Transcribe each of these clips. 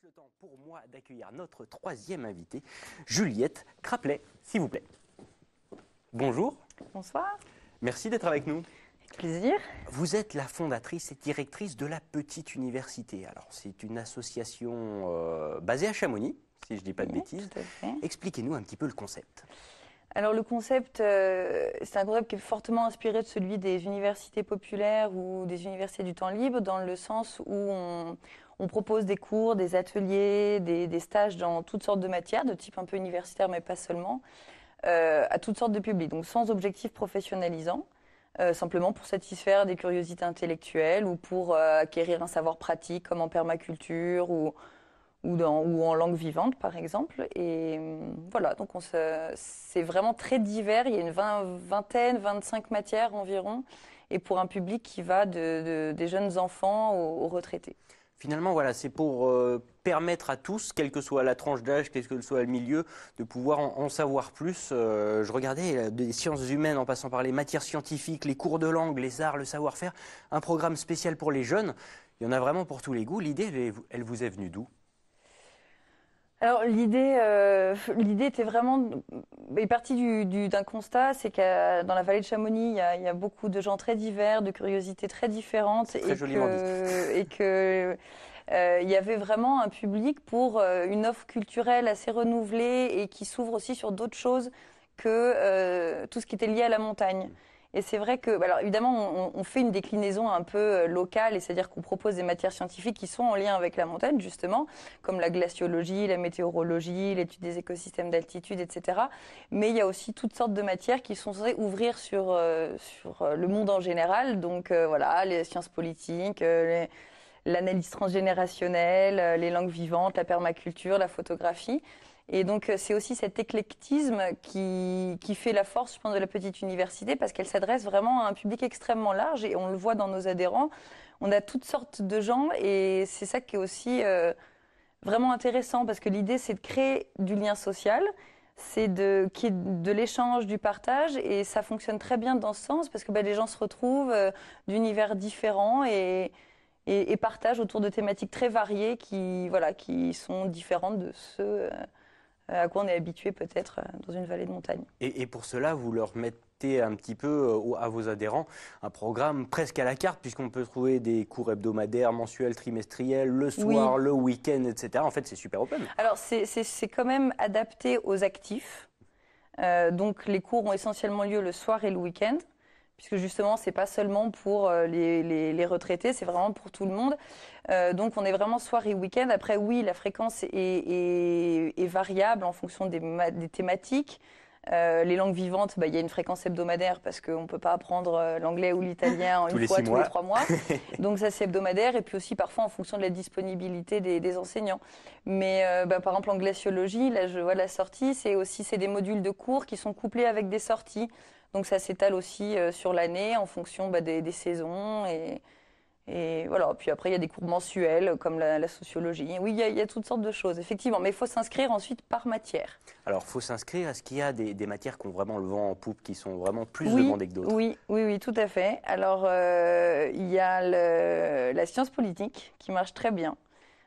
le temps pour moi d'accueillir notre troisième invitée, Juliette Craplet, s'il vous plaît. Bonjour. Bonsoir. Merci d'être avec nous. Avec plaisir. Vous êtes la fondatrice et directrice de la Petite Université. Alors, c'est une association basée à Chamonix, si je ne dis pas de bêtises. Tout à fait. Expliquez-nous un petit peu le concept. Alors le concept, c'est un concept qui est fortement inspiré de celui des universités populaires ou des universités du temps libre, dans le sens où on propose des cours, des ateliers, des stages dans toutes sortes de matières, de type un peu universitaire, mais pas seulement, à toutes sortes de publics, donc sans objectif professionnalisant, simplement pour satisfaire des curiosités intellectuelles ou pour acquérir un savoir pratique comme en permaculture ou en langue vivante, par exemple. Et voilà, donc c'est vraiment très divers. Il y a une vingtaine, 25 matières environ, et pour un public qui va des jeunes enfants aux retraités. Finalement, voilà, c'est pour permettre à tous, quelle que soit la tranche d'âge, quel que soit le milieu, de pouvoir en savoir plus. Je regardais des sciences humaines en passant par les matières scientifiques, les cours de langue, les arts, le savoir-faire, un programme spécial pour les jeunes. Il y en a vraiment pour tous les goûts. L'idée, elle vous est venue d'où ? Alors l'idée était vraiment est partie d'un constat, c'est que dans la vallée de Chamonix, il y a beaucoup de gens très divers, de curiosités très différentes, Très joliment dit. et que il y avait vraiment un public pour une offre culturelle assez renouvelée et qui s'ouvre aussi sur d'autres choses que tout ce qui était lié à la montagne. Et c'est vrai que, alors évidemment, on fait une déclinaison un peu locale, et c'est-à-dire qu'on propose des matières scientifiques qui sont en lien avec la montagne, justement, comme la glaciologie, la météorologie, l'étude des écosystèmes d'altitude, etc. Mais il y a aussi toutes sortes de matières qui sont censées ouvrir sur le monde en général. Donc voilà, les sciences politiques, l'analyse transgénérationnelle, les langues vivantes, la permaculture, la photographie. Et donc c'est aussi cet éclectisme qui fait la force, je pense, de la Petite Université, parce qu'elle s'adresse vraiment à un public extrêmement large, et on le voit dans nos adhérents. On a toutes sortes de gens, et c'est ça qui est aussi vraiment intéressant, parce que l'idée, c'est de créer du lien social, c'est qu'il y ait de l'échange, du partage, et ça fonctionne très bien dans ce sens, parce que les gens se retrouvent d'univers différents et partagent autour de thématiques très variées qui sont différentes de ceux à quoi on est habitué peut-être dans une vallée de montagne. Et pour cela, vous leur mettez un petit peu à vos adhérents un programme presque à la carte, puisqu'on peut trouver des cours hebdomadaires, mensuels, trimestriels, le soir, Oui. le week-end, etc. En fait, c'est super open. Alors c'est quand même adapté aux actifs. Donc les cours ont essentiellement lieu le soir et le week-end, puisque justement c'est pas seulement pour les retraités, c'est vraiment pour tout le monde. Donc on est vraiment soir et week-end. Après oui, la fréquence est variable en fonction des thématiques. Les langues vivantes, il y a une fréquence hebdomadaire parce qu'on ne peut pas apprendre l'anglais ou l'italien en Tous une les fois 6 tous mois. les 3 mois. Donc ça c'est hebdomadaire, et puis aussi parfois en fonction de la disponibilité des enseignants. Mais par exemple en glaciologie, là je vois la sortie, c'est des modules de cours qui sont couplés avec des sorties. Donc ça s'étale aussi sur l'année en fonction des saisons, et voilà. Puis après il y a des cours mensuels comme la sociologie. Oui, il y a toutes sortes de choses, effectivement. Mais il faut s'inscrire ensuite par matière. Alors, il faut s'inscrire. Est-ce qu'il y a des matières qui ont vraiment le vent en poupe, qui sont vraiment plus demandées que d'autres ? Oui, tout à fait. Alors, il y a la science politique qui marche très bien.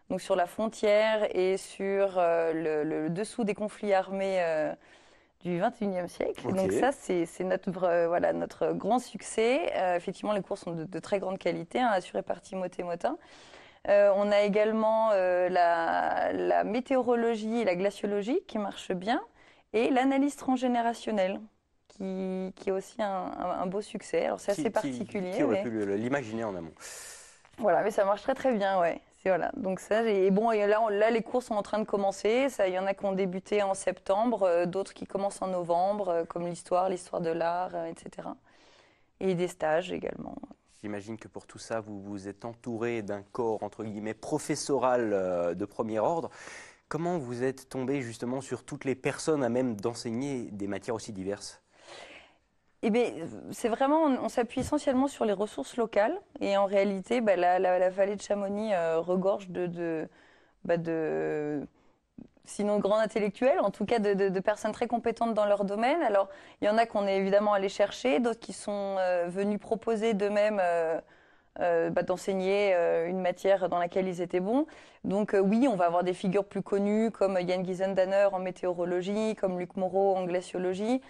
Donc, sur la frontière et sur le dessous des conflits armés du XXIe siècle. Okay. Donc ça, c'est notre grand succès. Effectivement, les cours sont de très grande qualité, assurés par Timothée Motin. On a également la météorologie et la glaciologie qui marchent bien, et l'analyse transgénérationnelle qui est aussi un beau succès. Alors c'est assez particulier. Qui aurait pu l'imaginer en amont ? Voilà, mais ça marche très très bien, ouais. Voilà. Donc ça, et bon, et là, les cours sont en train de commencer. Il y en a qui ont débuté en septembre, d'autres qui commencent en novembre, comme l'histoire de l'art, etc. Et des stages également. J'imagine que pour tout ça, vous vous êtes entouré d'un corps, entre guillemets, professoral de premier ordre. Comment vous êtes tombé justement sur toutes les personnes à même d'enseigner des matières aussi diverses ? Eh bien, c'est vraiment, on s'appuie essentiellement sur les ressources locales, et en réalité, la vallée de Chamonix regorge sinon de grands intellectuels, en tout cas de personnes très compétentes dans leur domaine. Alors, il y en a qu'on est évidemment allé chercher, d'autres qui sont venus proposer d'eux-mêmes d'enseigner une matière dans laquelle ils étaient bons. Donc oui, on va avoir des figures plus connues comme Jan Giesen-Danner en météorologie, comme Luc Moreau en glaciologie.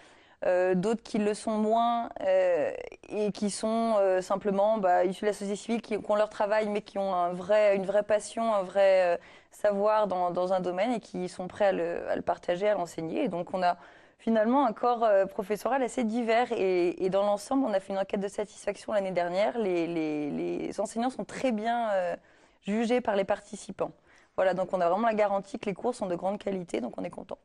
D'autres qui le sont moins et qui sont simplement issus de la société civile, qui ont leur travail mais qui ont une vraie passion, un vrai savoir dans un domaine et qui sont prêts à le partager, à l'enseigner. Et donc on a finalement un corps professoral assez divers et dans l'ensemble, on a fait une enquête de satisfaction l'année dernière. Les enseignants sont très bien jugés par les participants. Voilà, donc on a vraiment la garantie que les cours sont de grande qualité, donc on est content.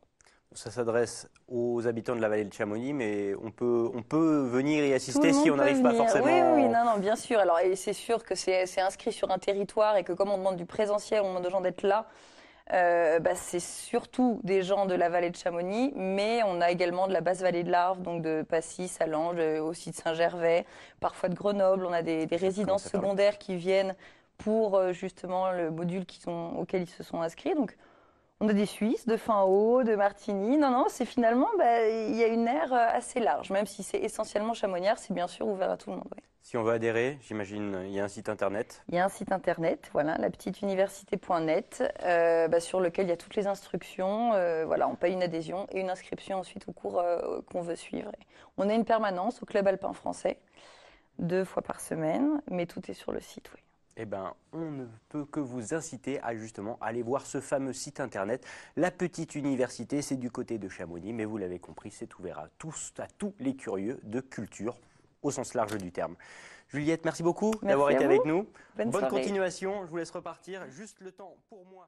Ça s'adresse aux habitants de la vallée de Chamonix, mais on peut venir y assister si on n'arrive pas forcément. Oui, non, bien sûr. Alors, et c'est sûr que c'est inscrit sur un territoire et que comme on demande du présentiel, on demande aux gens d'être là. C'est surtout des gens de la vallée de Chamonix, mais on a également de la basse vallée de l'Arve, donc de Passy, Salange, aussi de Saint-Gervais, parfois de Grenoble. On a des résidences secondaires qui viennent pour justement le module auquel ils se sont inscrits. Donc, on a des Suisses, de Fin-Haut, de Martigny. Non, c'est finalement, il y a une aire assez large, même si c'est essentiellement chamoniard, c'est bien sûr ouvert à tout le monde. Oui. Si on veut adhérer, j'imagine, il y a un site internet. Il y a un site internet, voilà, lapetiteuniversité.net, sur lequel il y a toutes les instructions. Voilà, on paye une adhésion et une inscription ensuite au cours qu'on veut suivre. On a une permanence au Club Alpin Français, 2 fois par semaine, mais tout est sur le site, oui. Eh bien, on ne peut que vous inciter à justement aller voir ce fameux site internet. La petite université, c'est du côté de Chamonix, mais vous l'avez compris, c'est ouvert à tous les curieux de culture, au sens large du terme. Juliette, merci beaucoup d'avoir été avec nous. Bonne continuation, je vous laisse repartir. Juste le temps pour moi.